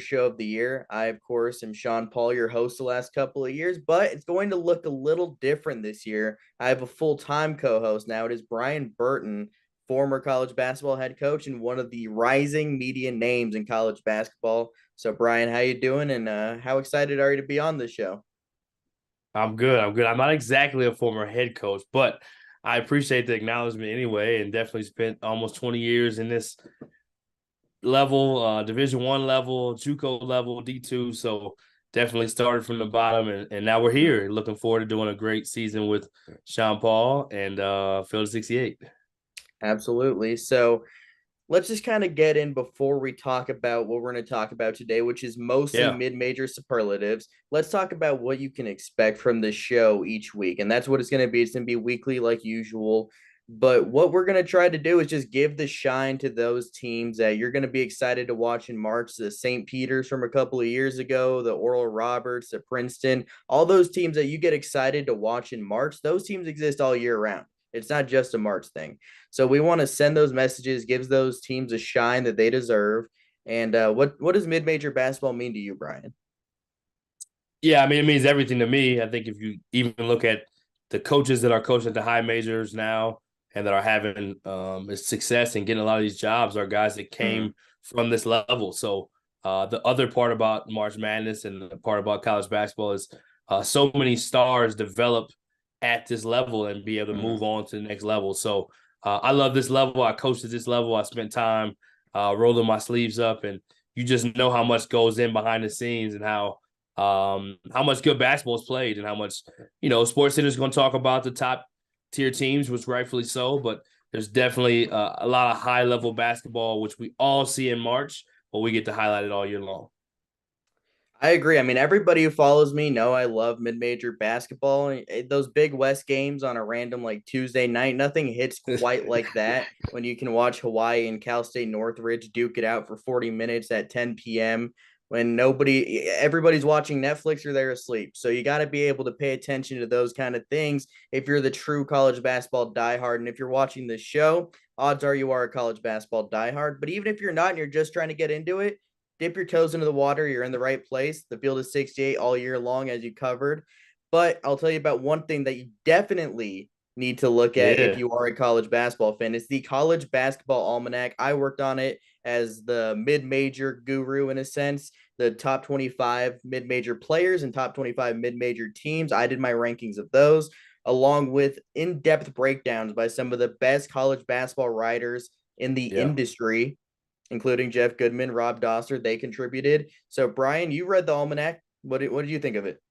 show of the year. I, of course, am Sean Paul, your host the last couple of years, but it's going to look a little different this year. I have a full-time co-host now. It is Brian Burton, former college basketball head coach and one of the rising media names in college basketball. So, Brian, how you doing, and how excited are you to be on this show? I'm good. I'm good. I'm not exactly a former head coach, but I appreciate the acknowledgement anyway, and definitely spent almost 20 years in this level, Division 1 level, JUCO level, D2. So definitely started from the bottom, and now we're here. Looking forward to doing a great season with Sean Paul and Field 68. Absolutely. So, let's just kind of get in before we talk about what we're going to talk about today, which is mostly Yeah. mid-major superlatives. Let's talk about what you can expect from the show each week. And that's what it's going to be. It's going to be weekly like usual. But what we're going to try to do is just give the shine to those teams that you're going to be excited to watch in March. The St. Peter's from a couple of years ago, the Oral Roberts, the Princeton, all those teams that you get excited to watch in March, those teams exist all year round. It's not just a March thing. So we want to send those messages, gives those teams a shine that they deserve. And what does mid-major basketball mean to you, Brian? Yeah, I mean, it means everything to me. I think if you even look at the coaches that are coaching at the high majors now and that are having success and getting a lot of these jobs are guys that Mm-hmm. came from this level. So the other part about March Madness and the part about college basketball is so many stars develop at this level and be able to Mm-hmm. move on to the next level. So I love this level. I coached at this level. I spent time rolling my sleeves up, and you just know how much goes in behind the scenes and how much good basketball is played and how much, Sports Center is going to talk about the top tier teams, which rightfully so, but there's definitely a lot of high level basketball, which we all see in March, but we get to highlight it all year long. I agree. I mean, everybody who follows me know I love mid-major basketball. Those Big West games on a random like Tuesday night, nothing hits quite like that when you can watch Hawaii and Cal State Northridge duke it out for 40 minutes at 10 p.m. when everybody's watching Netflix or they're asleep. So you got to be able to pay attention to those kind of things if you're the true college basketball diehard. And if you're watching this show, odds are you are a college basketball diehard. But even if you're not and you're just trying to get into it, dip your toes into the water. You're in the right place. The field is 68 all year long, as you covered. But I'll tell you about one thing that you definitely need to look at if Yeah. you are a college basketball fan. It's the College Basketball Almanac. I worked on it as the mid-major guru in a sense, the top 25 mid-major players and top 25 mid-major teams. I did my rankings of those along with in-depth breakdowns by some of the best college basketball writers in the Yeah. industry, including Jeff Goodman, Rob Doster. They contributed. So, Brian, you read the almanac. What did you think of it?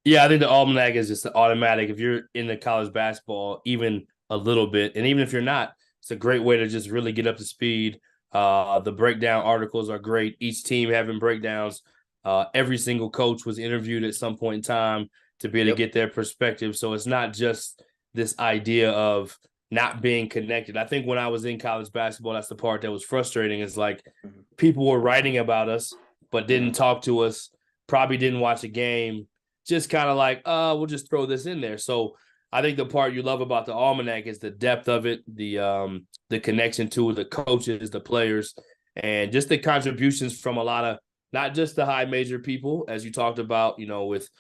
Yeah, I think the almanac is just automatic. If you're into college basketball, even a little bit, and even if you're not, it's a great way to just really get up to speed. The breakdown articles are great. Each team having breakdowns. Every single coach was interviewed at some point in time to be able to Yep. get their perspective. So it's not just this idea of not being connected. I think when I was in college basketball, that's the part that was frustrating. Is like Mm-hmm. people were writing about us, but didn't Mm-hmm. talk to us, probably didn't watch a game, just kind of like, we'll just throw this in there. So I think the part you love about the almanac is the depth of it, the connection to the coaches, the players, and just the contributions from a lot of not just the high major people, as you talked about, with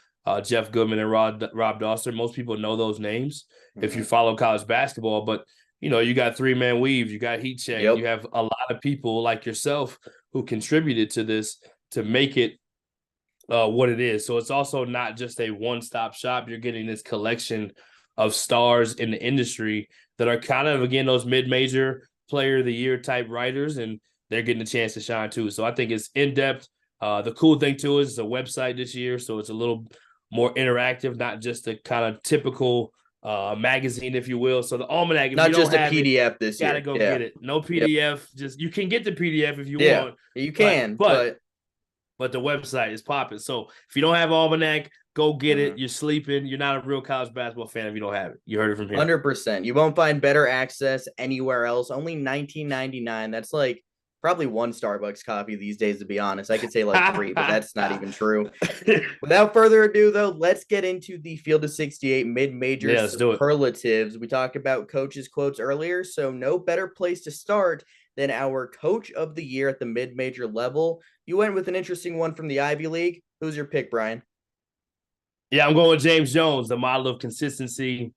Jeff Goodman and Rob Doster. Most people know those names if you Mm-hmm. follow college basketball, but you got three man weave, you got heat check, you Yep. have a lot of people like yourself who contributed to this to make it what it is. So it's also not just a one stop shop. You're getting this collection of stars in the industry that are kind of, again, those mid major player of the year type writers, and they're getting a chance to shine too. So I think it's in depth. The cool thing too is it's a website this year. So it's a little more interactive, not just the kind of typical magazine, if you will. So the almanac, if you Not don't just a have it, PDF this gotta year. go Yeah. get it. No Yep. PDF. Just you can get the PDF if you Yeah. want, You but can, but but but the website is popping. So if you don't have Almanac, go get it. mhm. You're sleeping. You're not a real college basketball fan if you don't have it. You heard it from here. 100%. You won't find better access anywhere else. Only 19.99. That's like probably one Starbucks coffee these days, to be honest. I could say like three, but that's not even true. Without further ado, though, let's get into the Field of 68 mid-major Yeah, let's do it. superlatives. We talked about coaches' quotes earlier, so no better place to start than our coach of the year at the mid-major level. You went with an interesting one from the Ivy League. Who's your pick, Brian? Yeah, I'm going with James Jones, the model of consistency.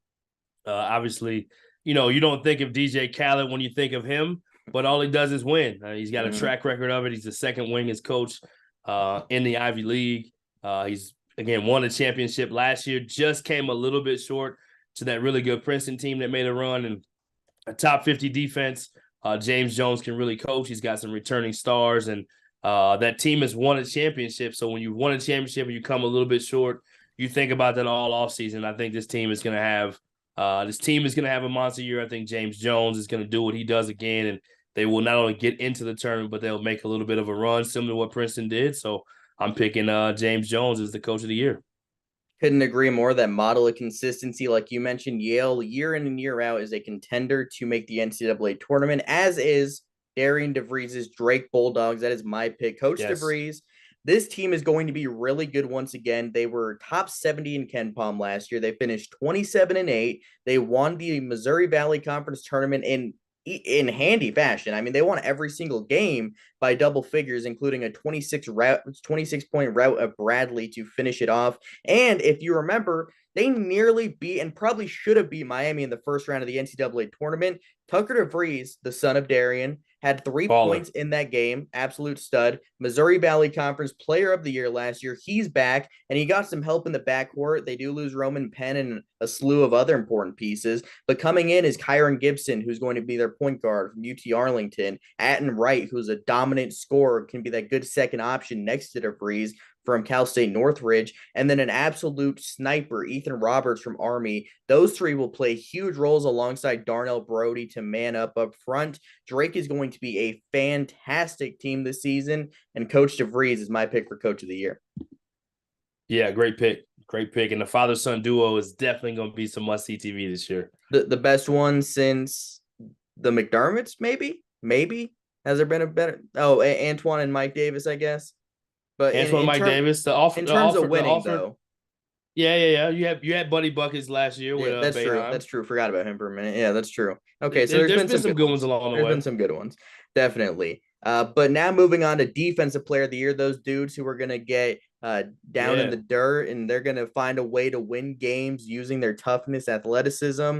Obviously, you don't think of DJ Khaled when you think of him, but all he does is win. He's got a Mm-hmm. track record of it. He's the second winningest coach in the Ivy League. He's, again, won a championship last year, just came a little bit short to that really good Princeton team that made a run, and a top 50 defense. James Jones can really coach. He's got some returning stars, and that team has won a championship. So when you've won a championship and you come a little bit short, you think about that all offseason. I think this team is going to have a monster year. I think James Jones is going to do what he does again, and they will not only get into the tournament, but they'll make a little bit of a run, similar to what Princeton did. So I'm picking James Jones as the coach of the year. Couldn't agree more. That model of consistency, like you mentioned, Yale year in and year out is a contender to make the NCAA tournament, as is Darian DeVries' Drake Bulldogs. That is my pick. Coach Yes. DeVries, this team is going to be really good once again. They were top 70 in Ken Palm last year. They finished 27-8. They won the Missouri Valley Conference tournament in handy fashion. I mean, they won every single game by double figures, including a 26 point route of Bradley to finish it off. And if you remember, they nearly beat and probably should have beat Miami in the first round of the NCAA tournament. Tucker DeVries, the son of Darian, had 3 points Baller. in that game. Absolute stud. Missouri Valley Conference Player of the Year last year. He's back, and he got some help in the backcourt. They do lose Roman Penn and a slew of other important pieces. But coming in is Kyron Gibson, who's going to be their point guard from UT Arlington. Atten Wright, who's a dominant scorer, can be that good second option next to DeVries from Cal State Northridge, and then an absolute sniper, Ethan Roberts from Army. Those three will play huge roles alongside Darnell Brody to man up front. Drake is going to be a fantastic team this season, and Coach DeVries is my pick for Coach of the Year. Yeah, great pick. Great pick. And the father-son duo is definitely going to be some must-see TV this year. The best one since the McDermotts, maybe? Maybe? Has there been a better? Oh, Antoine and Mike Davis, I guess. But Antoine Mike Davis, in terms of winning, though. Yeah. You had Buddy Buckets last year with Yeah, that's true. Boeheim. That's true. Forgot about him for a minute. Yeah, that's true. Okay, so There's been some good ones along the There's been way. some good ones, definitely. But now moving on to defensive player of the year, those dudes who are gonna get down in the dirt and they're gonna find a way to win games using their toughness, athleticism.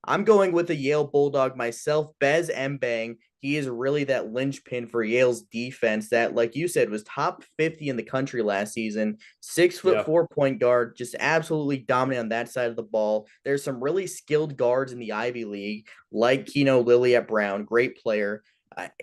I'm going with a Yale Bulldog myself, Bez Mbang. He is really that linchpin for Yale's defense that, like you said, was top 50 in the country last season. 6'4" point guard, just absolutely dominant on that side of the ball. There's some really skilled guards in the Ivy League, like Keno Lilly at Brown, great player.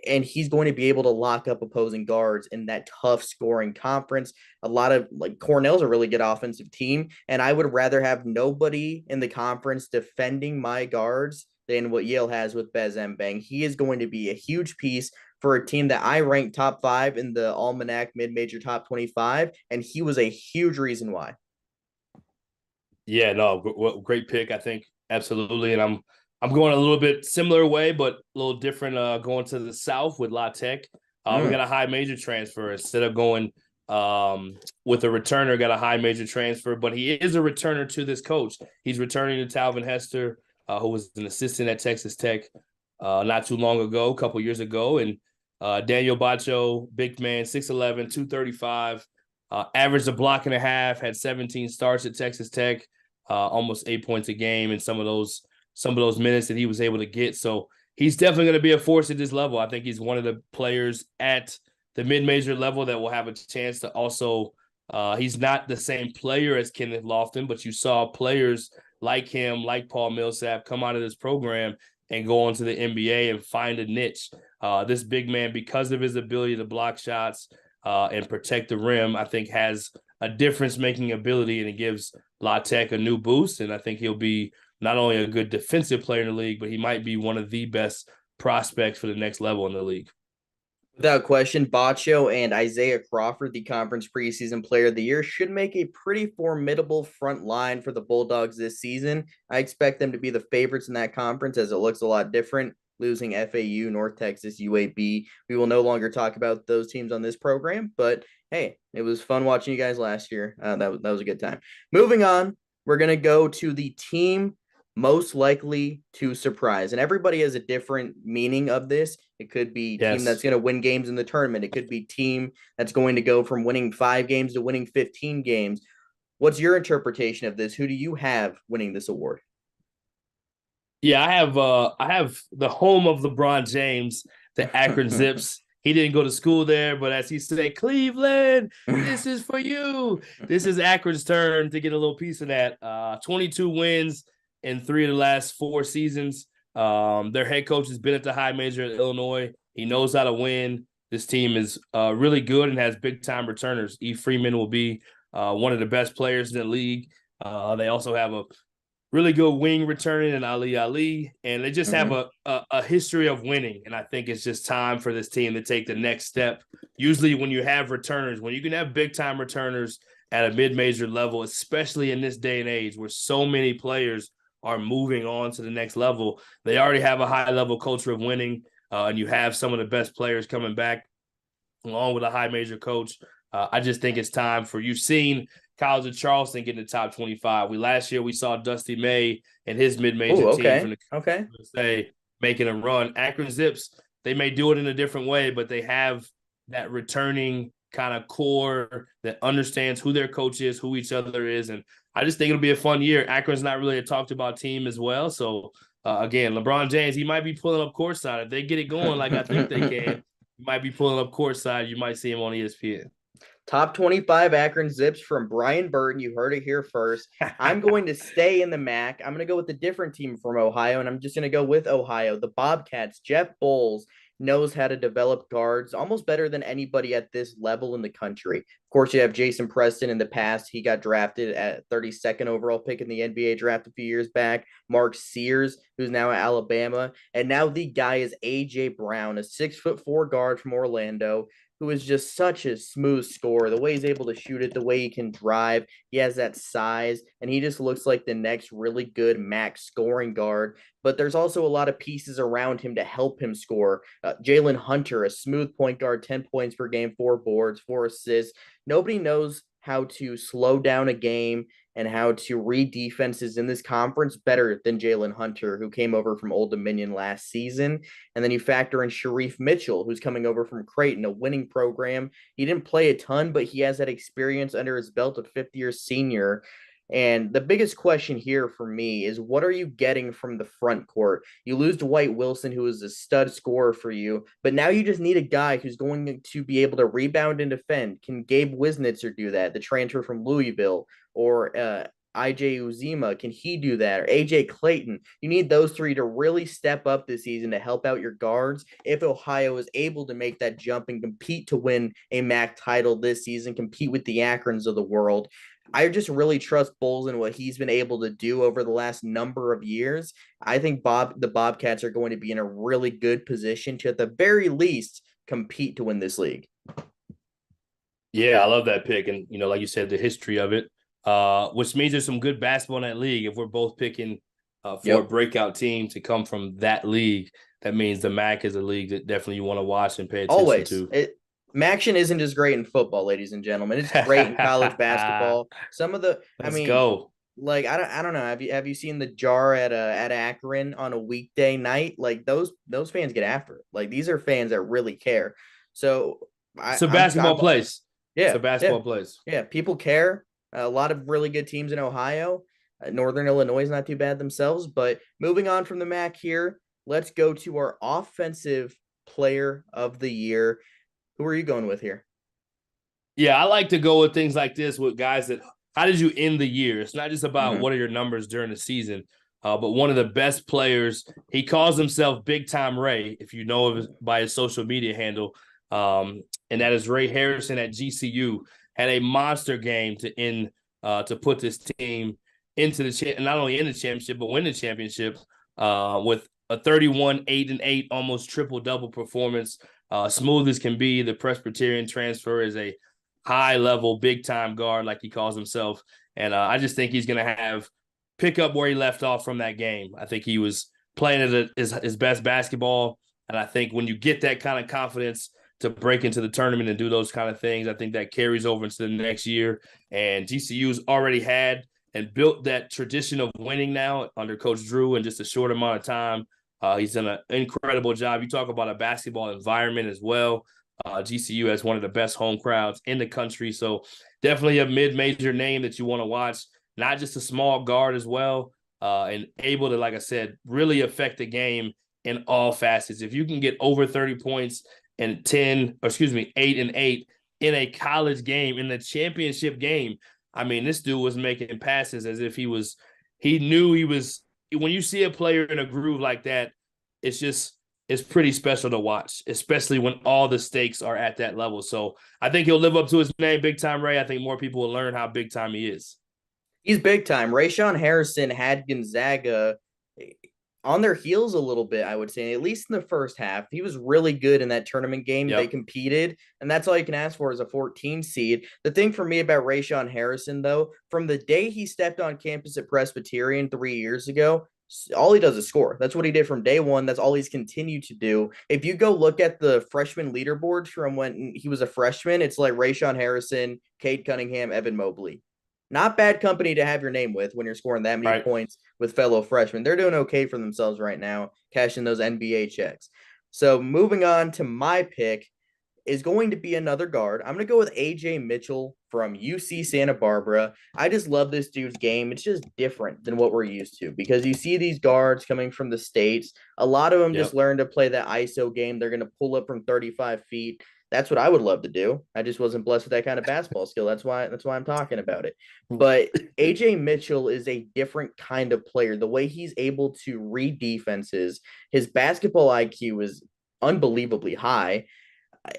And he's going to be able to lock up opposing guards in that tough scoring conference. A lot of Cornell's a really good offensive team, and I would rather have nobody in the conference defending my guards than what Yale has with Bez Mbang. He is going to be a huge piece for a team that I ranked top 5 in the Almanac mid-major top 25, and he was a huge reason why. Yeah, no, great pick. I think absolutely, and I'm going a little bit similar way, but a little different. Going to the south with La Tech. We got a high major transfer instead of going with a returner. Got a high major transfer, but he is a returner to this coach. He's returning to Talvin Hester, who was an assistant at Texas Tech not too long ago, a couple years ago, and Daniel Bacho, big man, 6'11", 235, averaged a block and a half, had 17 starts at Texas Tech, almost 8 points a game, and some of those minutes that he was able to get. So he's definitely going to be a force at this level. I think he's one of the players at the mid-major level that will have a chance to also he's not the same player as Kenneth Lofton, but you saw players like him, like Paul Millsap, come out of this program and go on to the NBA and find a niche. This big man, because of his ability to block shots and protect the rim, I think has a difference-making ability, and it gives La Tech a new boost. And I think he'll be not only a good defensive player in the league, but he might be one of the best prospects for the next level in the league. Without question, Bacho and Isaiah Crawford, the conference preseason player of the year, should make a pretty formidable front line for the Bulldogs this season. I expect them to be the favorites in that conference as it looks a lot different, losing FAU, North Texas, UAB. We will no longer talk about those teams on this program, but hey, it was fun watching you guys last year. That was a good time. Moving on, we're going to go to the team most likely to surprise. And everybody has a different meaning of this. It could be team that's Yes. going to win games in the tournament. It could be team that's going to go from winning 5 games to winning 15 games. What's your interpretation of this? Who do you have winning this award? Yeah, I have the home of LeBron James, the Akron Zips. He didn't go to school there, but as he said, Cleveland, this is for you. This is Akron's turn to get a little piece of that. 22 wins in 3 of the last 4 seasons. Their head coach has been at the high major at Illinois. He knows how to win. This team is really good and has big time returners. E. Freeman will be one of the best players in the league. They also have a really good wing returning and Ali, and they just have a history of winning. And I think it's just time for this team to take the next step. Usually when you have returners, when you can have big time returners at a mid-major level, especially in this day and age where so many players are moving on to the next level, they already have a high level culture of winning, and you have some of the best players coming back along with a high major coach. I just think it's time for, you've seen College of Charleston get in the top 25. Last year we saw Dusty May and his mid-major Oh, team from okay. the Okay. USA making a run. Akron Zips, they may do it in a different way, but they have that returning kind of core that understands who their coach is, who each other is. And I just think it'll be a fun year. Akron's not really a talked about team as well. So again, LeBron James, he might be pulling up courtside. If they get it going like I think they can, he might be pulling up courtside. You might see him on ESPN. Top 25 Akron Zips from Brian Burton. You heard it here first. I'm going to stay in the MAC. I'm going to go with a different team from Ohio, and I'm just going to go with Ohio. The Bobcats. Jeff Bowles knows how to develop guards almost better than anybody at this level in the country. Of course, you have Jason Preston in the past. He got drafted at 32nd overall pick in the NBA draft a few years back. Mark Sears, who's now at Alabama. And now the guy is AJ Brown, a 6'4" guard from Orlando, who is just such a smooth scorer. The way he's able to shoot it, the way he can drive, he has that size, and he just looks like the next really good max scoring guard. But there's also a lot of pieces around him to help him score. Jalen Hunter, a smooth point guard, 10 points per game, 4 boards, 4 assists. Nobody knows how to slow down a game and how to read defenses in this conference better than Jalen Hunter, who came over from Old Dominion last season. And then you factor in Sharif Mitchell, who's coming over from Creighton, a winning program. He didn't play a ton, but he has that experience under his belt, a fifth-year senior. And the biggest question here for me is, what are you getting from the front court? You lose Dwight Wilson, who is a stud scorer for you, but now you just need a guy who's going to be able to rebound and defend. Can Gabe Wisnitzer do that? The transfer from Louisville, or AJ Uzima, can he do that? Or AJ Clayton? You need those three to really step up this season to help out your guards. If Ohio is able to make that jump and compete to win a MAC title this season, compete with the Akrons of the world, I just really trust Bowles and what he's been able to do over the last number of years. I think the Bobcats are going to be in a really good position to, at the very least, compete to win this league. Yeah, I love that pick. And, like you said, the history of it, which means there's some good basketball in that league. If we're both picking for a breakout team to come from that league, that means the MAC is a league that definitely you want to watch and pay attention to. Maction isn't just great in football, ladies and gentlemen. It's great in college basketball. Some of the, Let's go. Like I don't know. Have you seen the jar at Akron on a weekday night? Like those fans get after it. Like these are fans that really care. So it's a basketball place. Yeah, it's a basketball place. Yeah, people care. A lot of really good teams in Ohio. Northern Illinois is not too bad themselves. But moving on from the MAC here, let's go to our offensive player of the year. Who are you going with here? Yeah, I like to go with things like this with guys that, how did you end the year? It's not just about what are your numbers during the season, but one of the best players, he calls himself Big Time Ray, if you know him by his social media handle, and that is Ray Harrison at GCU, had a monster game to put this team into not only in the championship, but win the championship with a 31-8-8, almost triple-double performance. Smooth as can be. The Presbyterian transfer is a high-level, big-time guard, like he calls himself. And I just think he's going to pick up where he left off from that game. I think he was playing at his best basketball. And I think when you get that kind of confidence to break into the tournament and do those kind of things, I think that carries over into the next year. And GCU's already had and built that tradition of winning now under Coach Drew in just a short amount of time. He's done an incredible job. You talk about a basketball environment as well. GCU has one of the best home crowds in the country. So definitely a mid-major name that you want to watch, not just a small guard as well, and able to, like I said, really affect the game in all facets. If you can get over 30 points and 8 and 8 in a college game, in the championship game, I mean, this dude was making passes as if he knew he was. When you see a player in a groove like that, it's pretty special to watch, especially when all the stakes are at that level. So I think he'll live up to his name, Big Time Ray. I think more people will learn how big time he is. He's big time. Rayshawn Harrison had Gonzaga on their heels a little bit, I would say, at least in the first half. He was really good in that tournament game. Yep. They competed, and that's all you can ask for is a 14 seed. The thing for me about Rayshawn Harrison, though, from the day he stepped on campus at Presbyterian 3 years ago, all he does is score. That's what he did from day one. That's all he's continued to do. If you go look at the freshman leaderboards from when he was a freshman, it's like Rayshawn Harrison, Cade Cunningham, Evan Mobley. Not bad company to have your name with when you're scoring that many points with fellow freshmen. They're doing okay for themselves right now, cashing those NBA checks. So moving on to my pick is going to be another guard. I'm going to go with AJay Mitchell from UC Santa Barbara. I just love this dude's game. It's just different than what we're used to because you see these guards coming from the States. A lot of them just learn to play that ISO game. They're going to pull up from 35 feet. That's what I would love to do. I just wasn't blessed with that kind of basketball skill. That's why I'm talking about it. But AJay Mitchell is a different kind of player. The way he's able to read defenses, his basketball IQ is unbelievably high.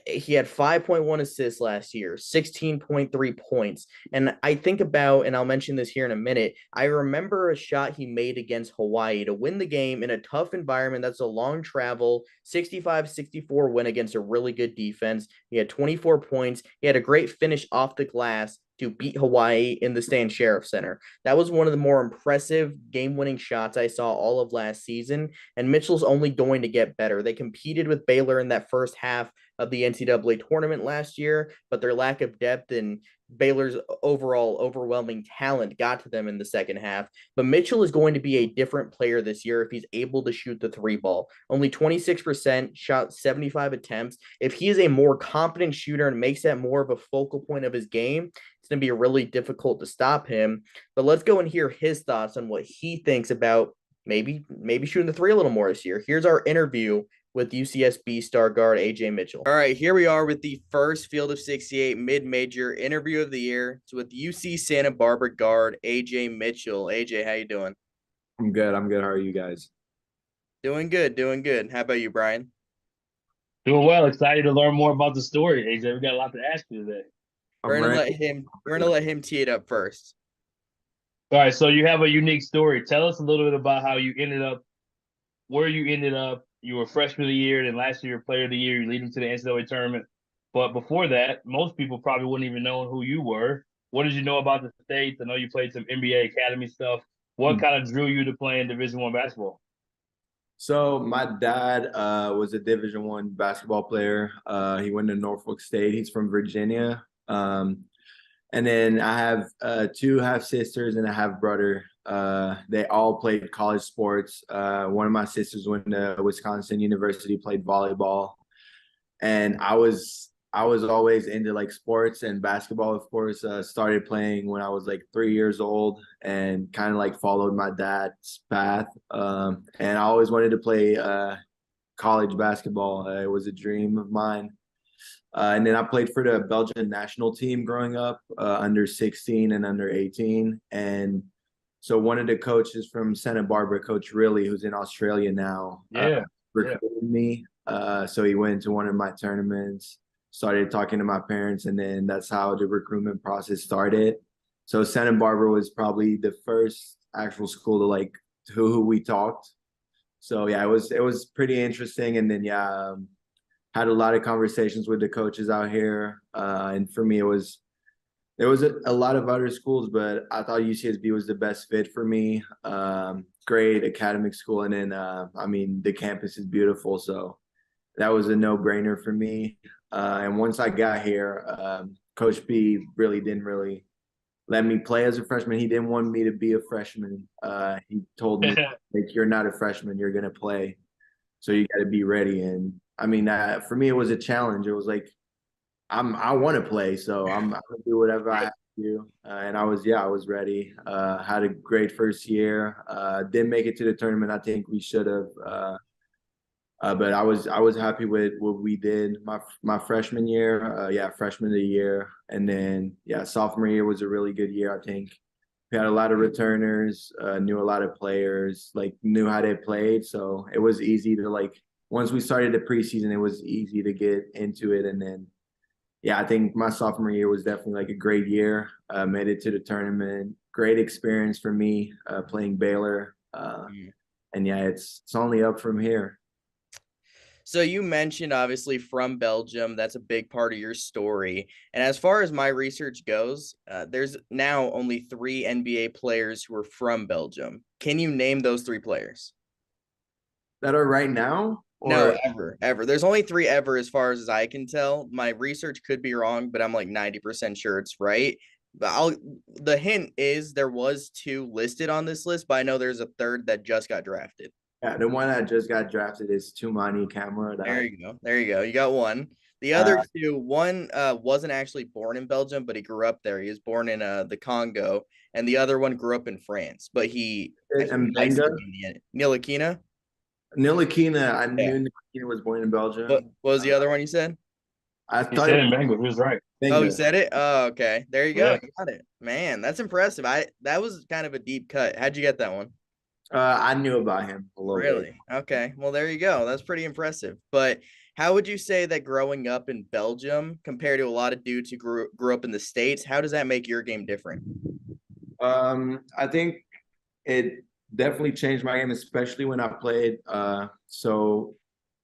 He had 5.1 assists last year, 16.3 points. And I think about, and I'll mention this here in a minute, I remember a shot he made against Hawaii to win the game in a tough environment. That's a long travel, 65-64 win against a really good defense. He had 24 points. He had a great finish off the glass to beat Hawaii in the Stan Sheriff Center. That was one of the more impressive game-winning shots I saw all of last season, and Mitchell's only going to get better. They competed with Baylor in that first half of the NCAA tournament last year, but their lack of depth and Baylor's overall overwhelming talent got to them in the second half. But Mitchell is going to be a different player this year if he's able to shoot the three ball. Only 26%, shot 75 attempts. If he is a more competent shooter and makes that more of a focal point of his game, it's going to be really difficult to stop him. But let's go and hear his thoughts on what he thinks about maybe shooting the three a little more this year. Here's our interview with UCSB star guard AJay Mitchell. All right, here we are with the first Field of 68 mid-major interview of the year. It's with UC Santa Barbara guard AJay Mitchell. AJay, how you doing? I'm good. How are you guys? Doing good. How about you, Brian? Doing well. Excited to learn more about the story, AJay. We got a lot to ask you today. We're gonna let him tee it up first. All right, so you have a unique story. Tell us a little bit about how you ended up, where you ended up. You were freshman of the year, then last year, player of the year. You lead them to the NCAA tournament. But before that, most people probably wouldn't even know who you were. What did you know about the States? I know you played some NBA Academy stuff. What kind of drew you to playing Division I basketball? So my dad was a Division I basketball player. He went to Norfolk State. He's from Virginia. And then I have two half sisters and a half brother. They all played college sports. One of my sisters went to Wisconsin University, played volleyball, and I was always into like sports and basketball. Of course, started playing when I was like 3 years old, and kind of like followed my dad's path. And I always wanted to play college basketball. It was a dream of mine. And then I played for the Belgian national team growing up, under 16 and under 18. And so one of the coaches from Santa Barbara, Coach Riley, who's in Australia now, recruited me. So he went to one of my tournaments, started talking to my parents, and then that's how the recruitment process started. So Santa Barbara was probably the first actual school to like who we talked. So yeah, it was pretty interesting. And then had a lot of conversations with the coaches out here. And for me, there was a lot of other schools, but I thought UCSB was the best fit for me. Great academic school. And then, I mean, the campus is beautiful. So that was a no-brainer for me. And once I got here, Coach B really didn't let me play as a freshman. He didn't want me to be a freshman. He told me, like, you're not a freshman, you're gonna play, so you got to be ready. And I mean, for me, it was a challenge. It was like I want to play, so I'm gonna do whatever I have to do. And I was ready. Had a great first year. Didn't make it to the tournament. I think we should have. But I was happy with what we did my freshman year. Freshman of the year, and then sophomore year was a really good year. I think we had a lot of returners, knew a lot of players, like knew how they played, so it was easy to like. Once we started the preseason, it was easy to get into it, and then I think my sophomore year was definitely like a great year. Made it to the tournament. Great experience for me playing Baylor, and it's only up from here. So you mentioned obviously from Belgium. That's a big part of your story. And as far as my research goes, there's now only 3 NBA players who are from Belgium. Can you name those 3 players? That are right now? No, ever. There's only 3 ever as far as I can tell. My research could be wrong, but I'm like 90% sure it's right. But the hint is there was 2 listed on this list, but I know there's a third that just got drafted. Yeah, the one that just got drafted is Tumani Camara. There you go. There you go. You got one. The other 2, one wasn't actually born in Belgium, but he grew up there. He was born in the Congo, and the other one grew up in France. But he Ntilikina. Ntilikina, I knew Ntilikina was born in Belgium. What was the other one you said? I He thought said it Bengal. He was right. Oh, you said it? Oh, okay. There you go. Yeah. You got it. Man, that's impressive. That was kind of a deep cut. How'd you get that one? I knew about him a little bit. Really? Okay. Well, there you go. That's pretty impressive. But how would you say that growing up in Belgium compared to a lot of dudes who grew up in the States, how does that make your game different? I think it definitely changed my game, especially when I played. So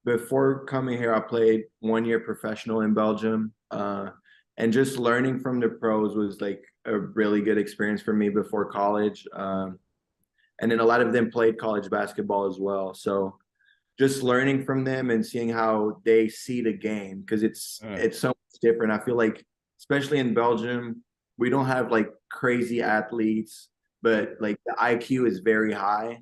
before coming here, I played 1 year professional in Belgium. And just learning from the pros was like a really good experience for me before college. And then a lot of them played college basketball as well. So just learning from them and seeing how they see the game, because it's so much different. I feel like, especially in Belgium, we don't have like crazy athletes, but like the IQ is very high.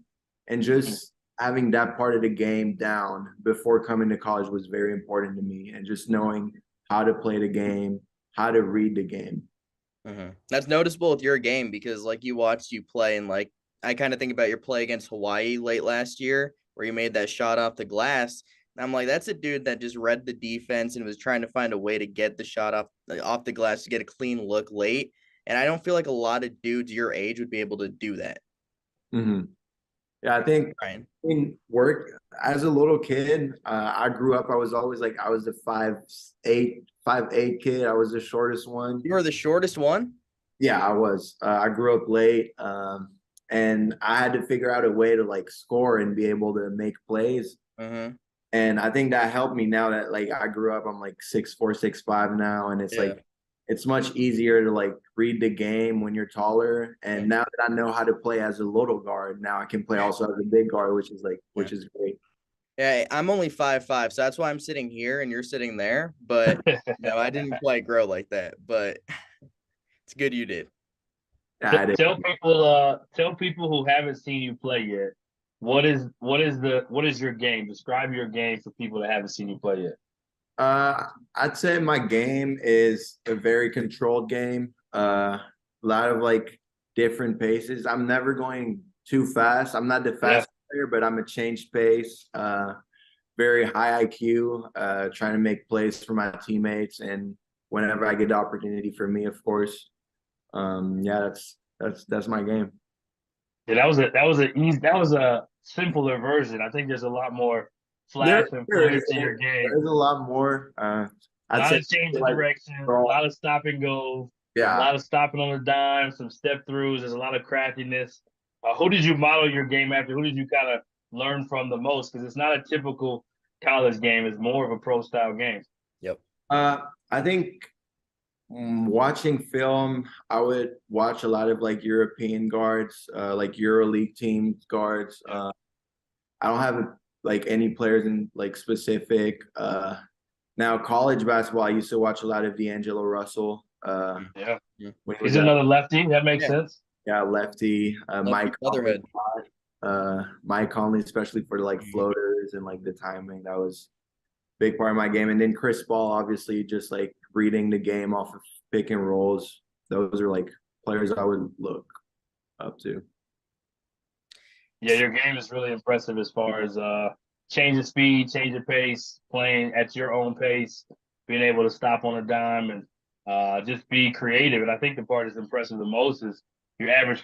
And just having that part of the game down before coming to college was very important to me. And just knowing how to play the game, how to read the game. That's noticeable with your game because like you watched you play, and like I kind of think about your play against Hawaii late last year where you made that shot off the glass. And I'm like, that's a dude that just read the defense and was trying to find a way to get the shot off the glass to get a clean look late. And I don't feel like a lot of dudes your age would be able to do that. Yeah, I think in work as a little kid, I grew up. I was always like I was the 5'8" kid. I was the shortest one. You were the shortest one? Yeah, I was. I grew up late, and I had to figure out a way to like score and be able to make plays. And I think that helped me now that like I grew up. I'm like 6'4", 6'5" now, and it's like it's much easier to like read the game when you're taller. And now that I know how to play as a little guard, now I can play also as a big guard, which is great. Yeah, I'm only 5'5", so that's why I'm sitting here and you're sitting there. But no, I didn't quite grow like that. But it's good you did. Tell people who haven't seen you play yet. What is your game? Describe your game for people that haven't seen you play yet. I'd say my game is a very controlled game. A lot of like different paces. I'm never going too fast. I'm not the fastest player, but I'm a change pace. Very high IQ. Trying to make plays for my teammates, and whenever I get the opportunity for me, of course. That's my game. Yeah, that was a simpler version. I think there's a lot more flash and flash in your game. There's a lot more. A lot of change of direction, a lot of stop and go, a lot of stopping on the dime, some step throughs. There's a lot of craftiness. Who did you model your game after? Who did you kind of learn from the most? Because it's not a typical college game; it's more of a pro style game. Yep. I think watching film, I would watch a lot of like European guards, like EuroLeague team guards. I don't have like any players in like specific. Now college basketball, I used to watch a lot of D'Angelo Russell. Yeah. when he He's was at another lefty. That makes Yeah. sense. yeah, lefty. Lefty Mike Conley, Brotherhood. Mike Conley, especially for like floaters and like the timing. That was a big part of my game. And then Chris Paul, obviously, just like reading the game off of pick and rolls. Those are like players I would look up to. Yeah, your game is really impressive as far as change of speed, change of pace, playing at your own pace, being able to stop on a dime and just be creative. And I think the part that's impressive the most is you average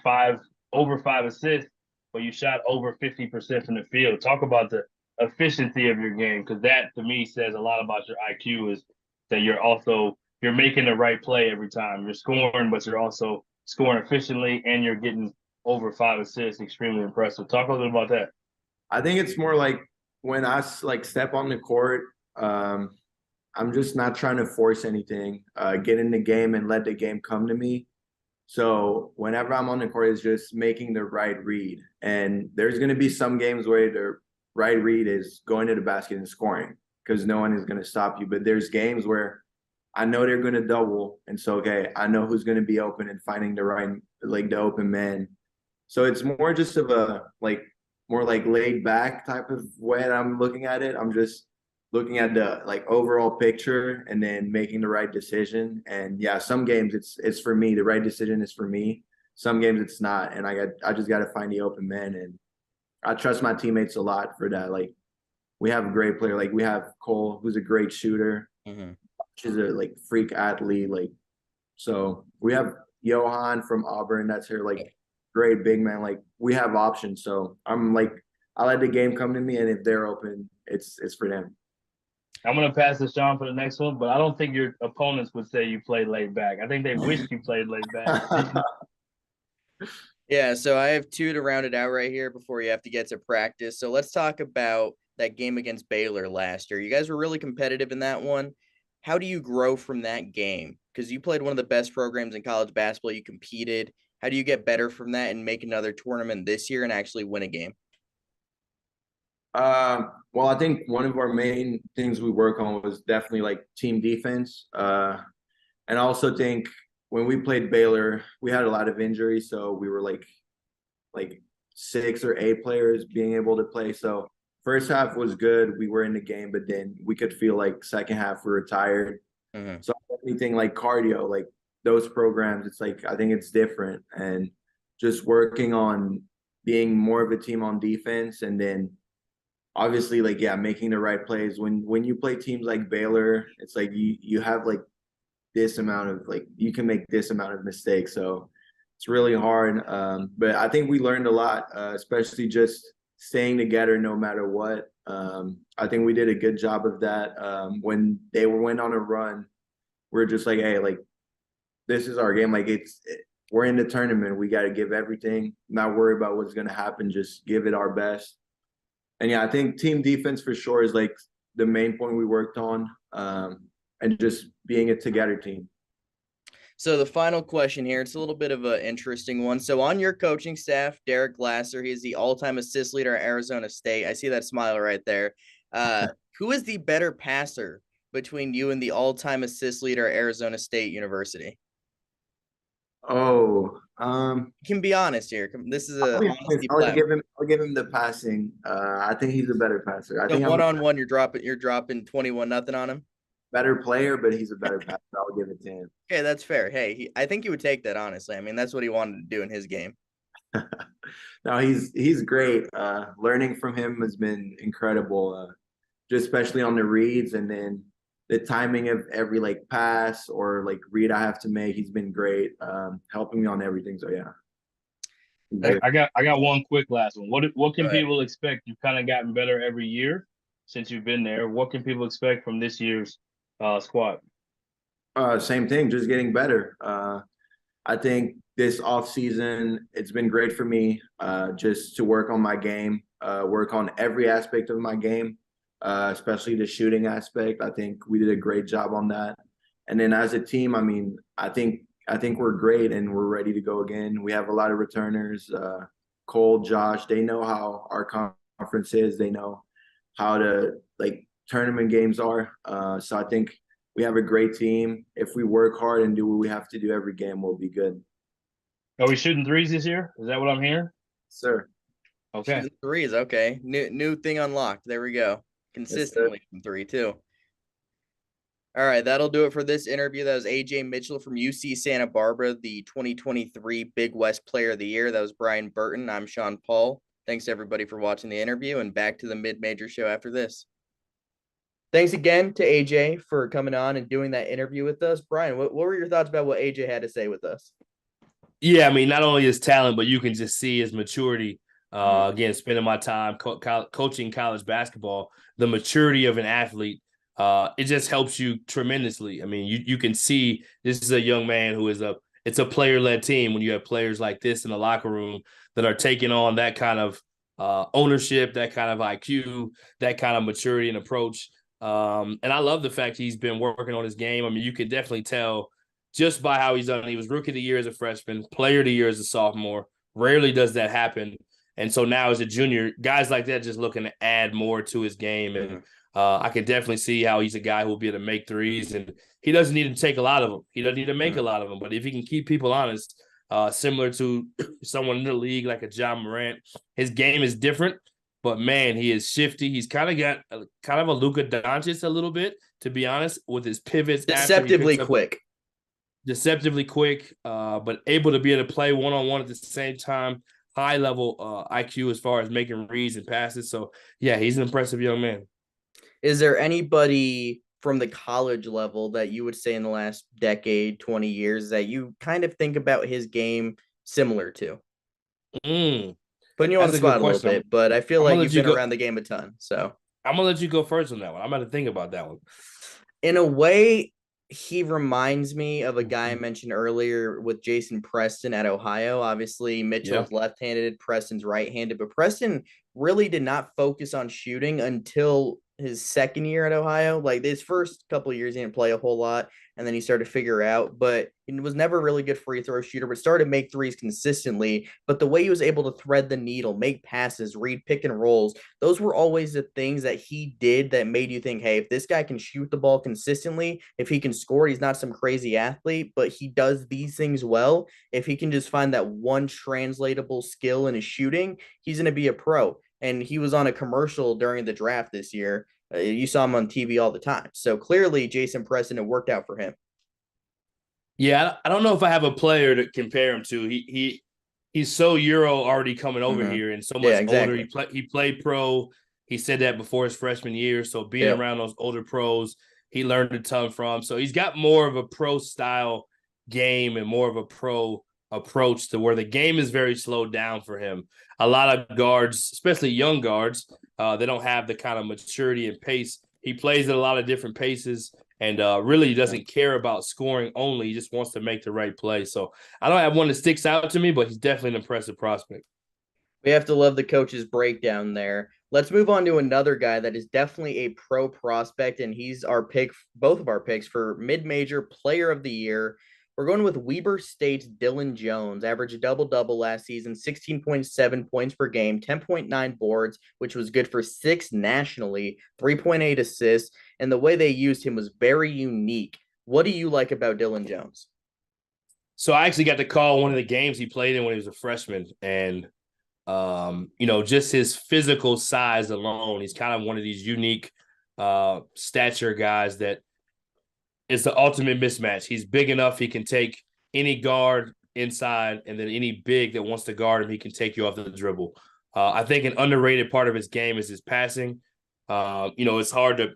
over 5 assists, but you shot over 50% from the field. Talk about the efficiency of your game, because that to me says a lot about your IQ is that you're making the right play every time. You're scoring, but you're also scoring efficiently and you're getting over 5 assists. Extremely impressive. Talk a little bit about that. I think it's more like when I like step on the court, I'm just not trying to force anything. Get in the game and let the game come to me. So whenever I'm on the court, it's just making the right read. And there's going to be some games where the right read is going to the basket and scoring because no one is going to stop you. But there's games where I know they're going to double, and so okay, I know who's going to be open and finding the right like the open man. So it's more just of a like more like laid back type of way that I'm looking at it. I'm just looking at the like overall picture and then making the right decision. And yeah, some games it's for me. The right decision is for me. Some games it's not, and I just got to find the open man. And I trust my teammates a lot for that. Like we have a great player. Like we have Cole, who's a great shooter. She's a like freak athlete. Like so we have Johan from Auburn. That's her like great big man. Like we have options. So I'm like I let the game come to me, and if they're open, it's for them. I'm gonna pass to Sean for the next one, but I don't think your opponents would say you played laid back. I think they wish you played laid back. Yeah, so I have two to round it out right here before you have to get to practice. So let's talk about that game against Baylor last year. You guys were really competitive in that one. How do you grow from that game? Because you played one of the best programs in college basketball. You competed. How do you get better from that and make another tournament this year and actually win a game? Well, I think one of our main things we work on was definitely like team defense. And I also think when we played Baylor, we had a lot of injuries, so we were like 6 or 8 players being able to play. So first half was good. We were in the game, but then we could feel like second half we were tired. So anything like cardio, like those programs, it's like I think it's different. And just working on being more of a team on defense and then obviously like yeah, making the right plays. When you play teams like Baylor, it's like you have like this amount of like you can make this amount of mistakes. So it's really hard. But I think we learned a lot, especially just staying together no matter what. I think we did a good job of that. When they went on a run, we're just like, hey, like this is our game. Like we're in the tournament. We got to give everything. Not worry about what's gonna happen. Just give it our best. And yeah, I think team defense for sure is like the main point we worked on. And just being a together team. So the final question here, it's a little bit of an interesting one. So on your coaching staff, Derek Glasser, he is the all-time assist leader at Arizona State. I see that smile right there. Who is the better passer between you and the all-time assist leader at Arizona State University? Oh, you can be honest here. This is a honesty I'll give him the passing. I think he's a better passer. I think one-on-one, you're dropping 21-0 on him. Better player, but he's a better passer. I'll give it to him. Okay, that's fair. Hey, I think he would take that, honestly. I mean, that's what he wanted to do in his game. No, he's great. Learning from him has been incredible, just especially on the reads and then the timing of every like pass or like read I have to make. He's been great, helping me on everything. So yeah. I got one quick last one. What can people expect? You've kind of gotten better every year since you've been there. What can people expect from this year's squad? Same thing, just getting better. I think this off season, it's been great for me just to work on my game, work on every aspect of my game, especially the shooting aspect. I think we did a great job on that. And then as a team, I mean, I think we're great and we're ready to go again. We have a lot of returners, Cole, Josh. They know how our conference is. They know how to like tournament games are. So I think we have a great team. If we work hard and do what we have to do every game, we'll be good. Are we shooting threes this year? Is that what I'm hearing? Sir. Okay. Shooting threes, okay. New thing unlocked. There we go. Yes, sir. Consistently from three too. All right, that'll do it for this interview. That was AJay Mitchell from UC Santa Barbara, the 2023 Big West Player of the Year. That was Brian Burton. I'm Sean Paul. Thanks everybody for watching the interview, and back to the mid-major show after this. Thanks again to AJay for coming on and doing that interview with us. Brian, what were your thoughts about what AJay had to say with us? Yeah, I mean, not only his talent, but you can just see his maturity. Again, spending my time coaching college basketball, the maturity of an athlete, it just helps you tremendously. I mean, you can see this is a young man who is it's a player-led team when you have players like this in the locker room that are taking on that kind of ownership, that kind of IQ, that kind of maturity and approach. And I love the fact he's been working on his game. I mean, you can definitely tell just by how he's done. He was rookie of the year as a freshman, player of the year as a sophomore. Rarely does that happen. And so now as a junior, guys like that just looking to add more to his game. And I can definitely see how he's a guy who will be able to make threes. And he doesn't need to take a lot of them. He doesn't need to make a lot of them. But if he can keep people honest, similar to someone in the league like a John Morant, his game is different. But, man, he is shifty. He's kind of got kind of a Luka Doncic a little bit, to be honest, with his pivots. Deceptively quick. Deceptively quick, but able to be able to play one-on-one at the same time. High level IQ as far as making reads and passes. So, yeah, he's an impressive young man. Is there anybody from the college level that you would say in the last decade, 20 years, that you kind of think about his game similar to? Putting you on the spot a little bit, but I feel like you've been around the game a ton. So I'm going to let you go first on that one. I'm going to think about that one. In a way, he reminds me of a guy I mentioned earlier with Jason Preston at Ohio. Obviously, Mitchell's left-handed, Preston's right-handed, but Preston really did not focus on shooting until his second year at Ohio. Like his first couple of years, he didn't play a whole lot, and then he started to figure out, but he was never a really good free throw shooter, but started to make threes consistently. But the way he was able to thread the needle, make passes, read pick and rolls, those were always the things that he did that made you think, hey, if this guy can shoot the ball consistently, if he can score, he's not some crazy athlete, but he does these things well. If he can just find that one translatable skill in his shooting, he's going to be a pro. And he was on a commercial during the draft this year. You saw him on TV all the time. So clearly, Jason Preston, it worked out for him. Yeah, I don't know if I have a player to compare him to. He's so Euro already coming over here and so much older. He played pro. He said that before his freshman year. So being around those older pros, he learned a ton from. So he's got more of a pro style game and more of a pro approach to where the game is very slowed down for him. A lot of guards, especially young guards, they don't have the kind of maturity and pace. He plays at a lot of different paces and really doesn't care about scoring only. He just wants to make the right play. So I don't have one that sticks out to me, but he's definitely an impressive prospect. We have to love the coach's breakdown there. Let's move on to another guy that is definitely a pro prospect, and he's our pick, both of our picks for mid-major player of the year. We're going with Weber State's Dillon Jones, averaged a double-double last season, 16.7 points per game, 10.9 boards, which was good for 6 nationally, 3.8 assists, and the way they used him was very unique. What do you like about Dillon Jones? So I actually got to call one of the games he played in when he was a freshman, and just his physical size alone, he's kind of one of these unique stature guys that is the ultimate mismatch. He's big enough, he can take any guard inside, and then any big that wants to guard him, he can take you off the dribble. I think an underrated part of his game is his passing. It's hard to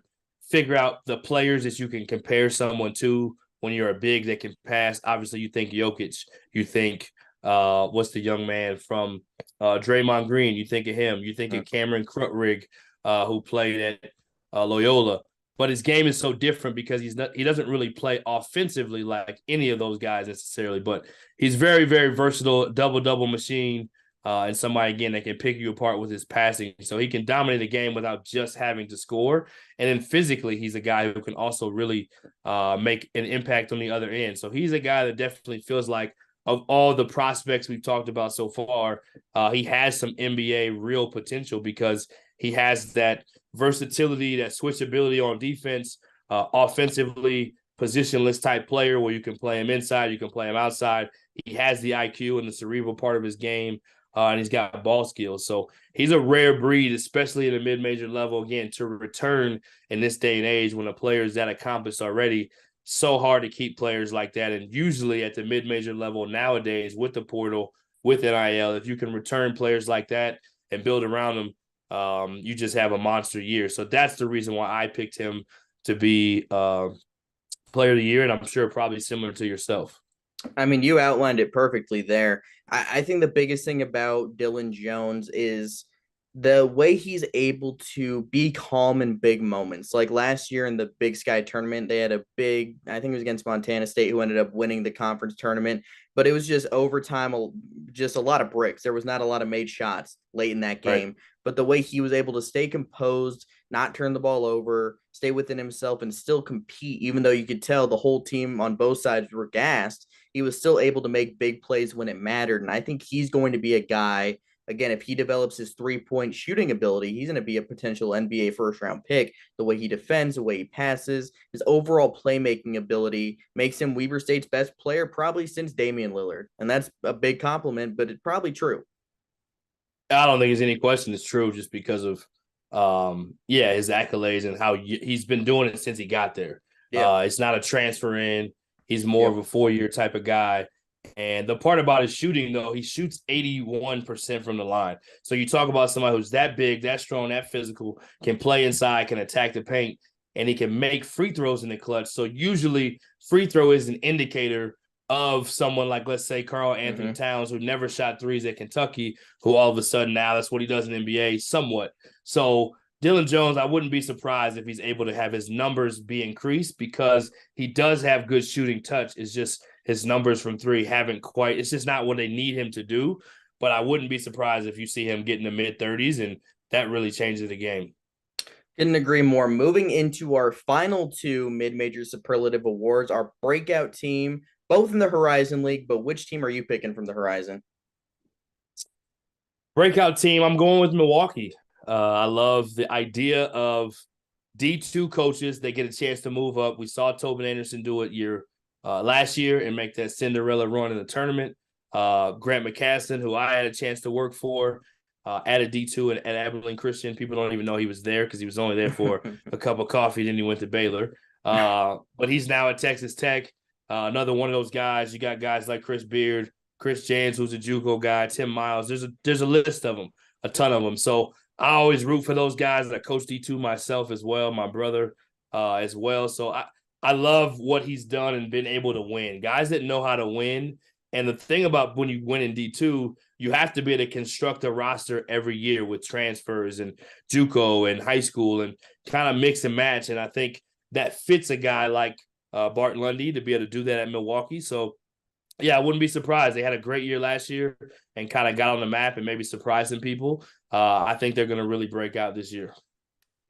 figure out the players that you can compare someone to when you're a big that can pass. Obviously, you think Jokic, you think what's the young man from Draymond Green? You think of him. You think of Cameron Krutwig, who played at Loyola. But his game is so different because he doesn't really play offensively like any of those guys necessarily. But he's very, very versatile, double-double machine, and somebody, again, that can pick you apart with his passing. So he can dominate the game without just having to score. And then physically, he's a guy who can also really make an impact on the other end. So he's a guy that definitely feels like, of all the prospects we've talked about so far, he has some NBA real potential because he has that versatility, that switchability on defense, offensively positionless type player where you can play him inside, you can play him outside. He has the IQ and the cerebral part of his game, and he's got ball skills. So he's a rare breed, especially in the mid-major level. Again, to return in this day and age when a player is that accomplished already, so hard to keep players like that. And usually at the mid-major level nowadays with the portal, with NIL, if you can return players like that and build around them, you just have a monster year. So that's the reason why I picked him to be player of the year, and I'm sure probably similar to yourself. I mean, you outlined it perfectly there. I think the biggest thing about Dylan Jones is the way he's able to be calm in big moments. Like last year in the Big Sky tournament, they had a big, I think it was against Montana State, who ended up winning the conference tournament, but it was just overtime, just a lot of bricks. There was not a lot of made shots late in that game. Right. But the way he was able to stay composed, not turn the ball over, stay within himself, and still compete, even though you could tell the whole team on both sides were gassed, he was still able to make big plays when it mattered. And I think he's going to be a guy, again, if he develops his three-point shooting ability, he's going to be a potential NBA first-round pick. The way he defends, the way he passes, his overall playmaking ability makes him Weber State's best player probably since Damian Lillard. And that's a big compliment, but it's probably true. I don't think there's any question it's true just because of, his accolades and how he's been doing it since he got there. Yeah. It's not a transfer in. He's more of a 4-year type of guy. And the part about his shooting, though, he shoots 81% from the line. So you talk about somebody who's that big, that strong, that physical, can play inside, can attack the paint, and he can make free throws in the clutch. So usually free throw is an indicator of someone like, let's say, Karl Anthony Towns, who never shot threes at Kentucky, who all of a sudden now that's what he does in the NBA somewhat. So Dylan Jones, I wouldn't be surprised if he's able to have his numbers be increased because he does have good shooting touch. It's just his numbers from three haven't quite – it's just not what they need him to do. But I wouldn't be surprised if you see him get in the mid-30s, and that really changes the game. Couldn't agree more. Moving into our final two mid-major superlative awards, our breakout team, both in the Horizon League, but which team are you picking from the Horizon? Breakout team, I'm going with Milwaukee. I love the idea of D2 coaches. They get a chance to move up. We saw Tobin Anderson do it last year and make that Cinderella run in the tournament. Grant McCaston, who I had a chance to work for, at a D2 at Abilene Christian. People don't even know he was there because he was only there for a cup of coffee. Then he went to Baylor. But he's now at Texas Tech. Another one of those guys. You got guys like Chris Beard, Chris Jans, who's a JUCO guy, Tim Miles. There's a list of them, a ton of them. So I always root for those guys. I coach D2 myself as well, my brother as well. So I love what he's done and been able to win. Guys that know how to win. And the thing about when you win in D2, you have to be able to construct a roster every year with transfers and JUCO and high school and kind of mix and match. And I think that fits a guy like Barton Lundy to be able to do that at Milwaukee. So, yeah, I wouldn't be surprised. They had a great year last year and kind of got on the map and maybe surprised some people. I think they're going to really break out this year.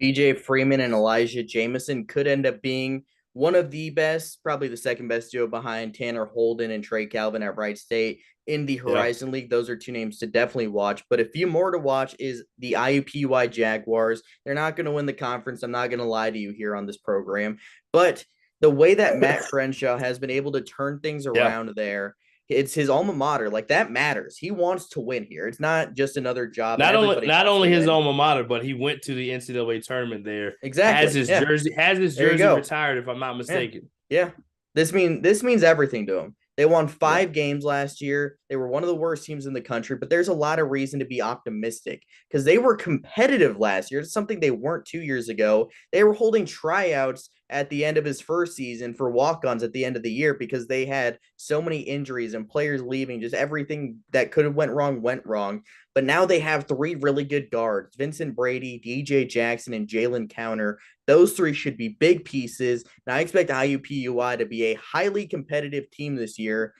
BJ Freeman and Elijah Jamison could end up being one of the best, probably the second best duo behind Tanner Holden and Trey Calvin at Wright State in the Horizon League. Those are two names to definitely watch. But a few more to watch is the IUPUI Jaguars. They're not going to win the conference. I'm not going to lie to you here on this program. But the way that Matt Crenshaw has been able to turn things around there, it's his alma mater. Like, that matters. He wants to win here. It's not just another job. Not only his alma mater, but he went to the NCAA tournament there. Exactly. Has his jersey retired, if I'm not mistaken. Yeah. This means everything to him. They won 5 games last year. They were one of the worst teams in the country, but there's a lot of reason to be optimistic because they were competitive last year. It's something they weren't 2 years ago. They were holding tryouts at the end of his first season for walk-ons at the end of the year because they had so many injuries and players leaving. Just everything that could have went wrong. But now they have 3 really good guards, Vincent Brady, DJ Jackson, and Jalen Counter. Those 3 should be big pieces. And I expect IUPUI to be a highly competitive team this year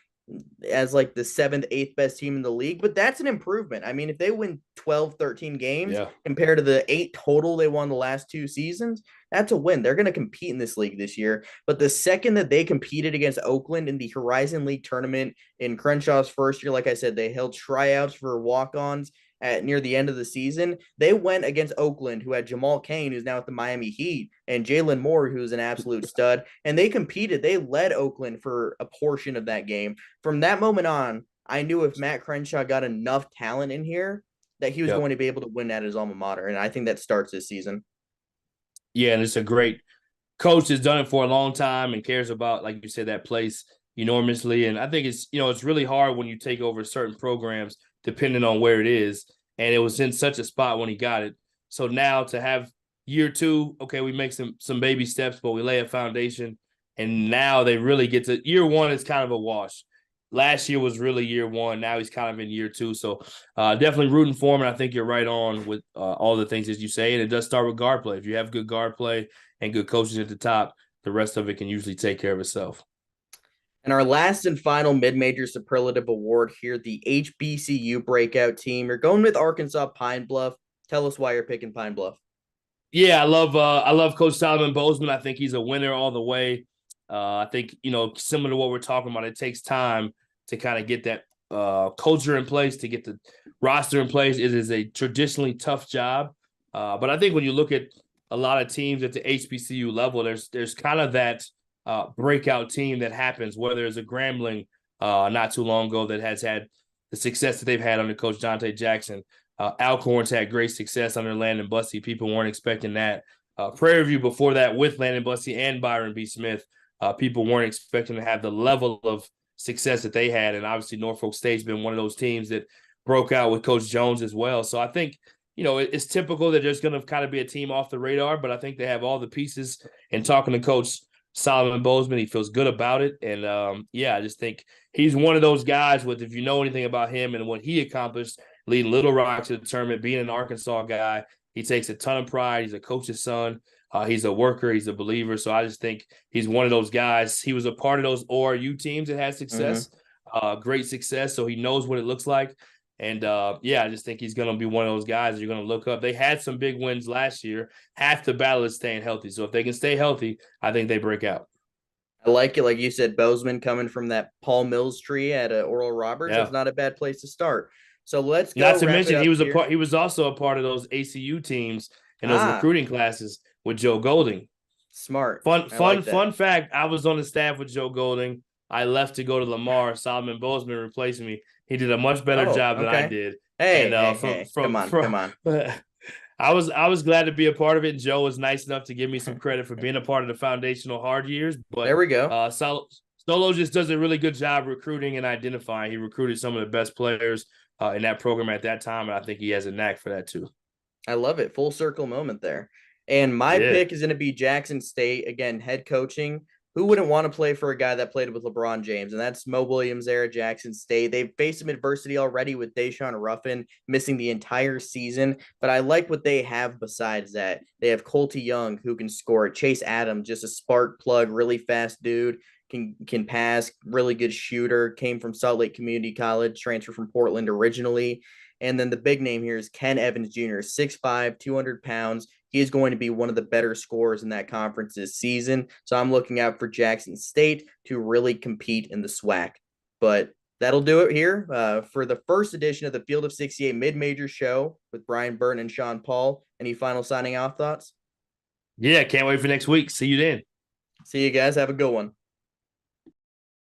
as like the 7th, 8th best team in the league. But that's an improvement. I mean, if they win 12, 13 games compared to the 8 total they won the last 2 seasons, that's a win. They're going to compete in this league this year. But the second that they competed against Oakland in the Horizon League tournament in Crenshaw's first year, like I said, they held tryouts for walk-ons. at near the end of the season, they went against Oakland, who had Jamal Cain, who's now at the Miami Heat, and Jalen Moore, who's an absolute stud. And they competed. They led Oakland for a portion of that game. From that moment on, I knew if Matt Crenshaw got enough talent in here, that he was going to be able to win at his alma mater. And I think that starts this season. Yeah, and it's a great coach has done it for a long time and cares about, like you said, that place enormously. And I think it's really hard when you take over certain programs, depending on where it is. And it was in such a spot when he got it. So now to have year two, okay, we make some baby steps, but we lay a foundation. And now they really get to year one is kind of a wash. Last year was really year one. Now he's kind of in year two. So definitely rooting for him. And I think you're right on with all the things that you say. And it does start with guard play. If you have good guard play and good coaches at the top, the rest of it can usually take care of itself. And our last and final mid-major superlative award here, the HBCU breakout team. You're going with Arkansas Pine Bluff. Tell us why you're picking Pine Bluff. Yeah, I love Coach Solomon Bozeman. I think he's a winner all the way. I think, similar to what we're talking about, it takes time to kind of get that culture in place, to get the roster in place. It is a traditionally tough job. But I think when you look at a lot of teams at the HBCU level, there's kind of that breakout team that happens, whether it's a Grambling not too long ago that has had the success that they've had under Coach Dante Jackson. Alcorn's had great success under Landon Bussey. People weren't expecting that. Prairie View before that with Landon Bussey and Byron B. Smith. People weren't expecting to have the level of success that they had. And obviously Norfolk State's been one of those teams that broke out with Coach Jones as well. So I think, it's typical that there's going to kind of be a team off the radar, but I think they have all the pieces. And talking to Coach Solomon Bozeman, he feels good about it. And I just think he's one of those guys if you know anything about him and what he accomplished, leading Little Rock to the tournament, being an Arkansas guy, he takes a ton of pride. He's a coach's son. He's a worker. He's a believer. So I just think he's one of those guys. He was a part of those ORU teams that had success, great success. So he knows what it looks like. And I just think he's going to be one of those guys you're going to look up. They had some big wins last year. Half the battle is staying healthy. So if they can stay healthy, I think they break out. I like it. Like you said, Bozeman coming from that Paul Mills tree at Oral Roberts. Yeah. That's not a bad place to start. So let's go. Not to mention he was also a part of those ACU teams and those recruiting classes with Joe Golding. Smart. Fun fact, I was on the staff with Joe Golding. I left to go to Lamar. Solomon Bozeman replaced me. He did a much better job than I did. Come on. I was glad to be a part of it. And Joe was nice enough to give me some credit for being a part of the foundational hard years. But there we go. Solo just does a really good job recruiting and identifying. He recruited some of the best players in that program at that time, and I think he has a knack for that too. I love it. Full circle moment there. And my pick is going to be Jackson State. Again, head coaching. Who wouldn't want to play for a guy that played with LeBron James? And that's Mo Williams there at Jackson State. They've faced some adversity already with Deshaun Ruffin missing the entire season. But I like what they have besides that. They have Colty Young, who can score. Chase Adams, just a spark plug, really fast dude. Can pass, really good shooter, came from Salt Lake Community College, transferred from Portland originally. And then the big name here is Ken Evans Jr., 6'5", 200 pounds. He is going to be one of the better scorers in that conference this season. So I'm looking out for Jackson State to really compete in the SWAC. But that'll do it here for the first edition of the Field of 68 Mid-Major Show with Brian Burton and Sean Paul. Any final signing off thoughts? Yeah, can't wait for next week. See you then. See you guys. Have a good one.